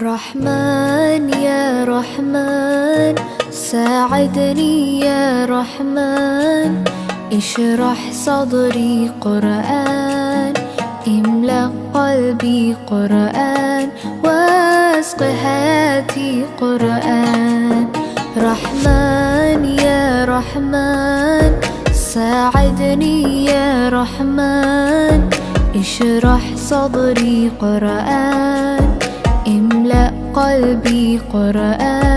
رحمن يا رحمن، ساعدني يا رحمن، اشرح صدري قرآن، املأ قلبي قرآن، واسق حياتي قرآن. رحمن يا رحمن، ساعدني يا رحمن، اشرح صدري قرآن، املأ قلبي قرآن.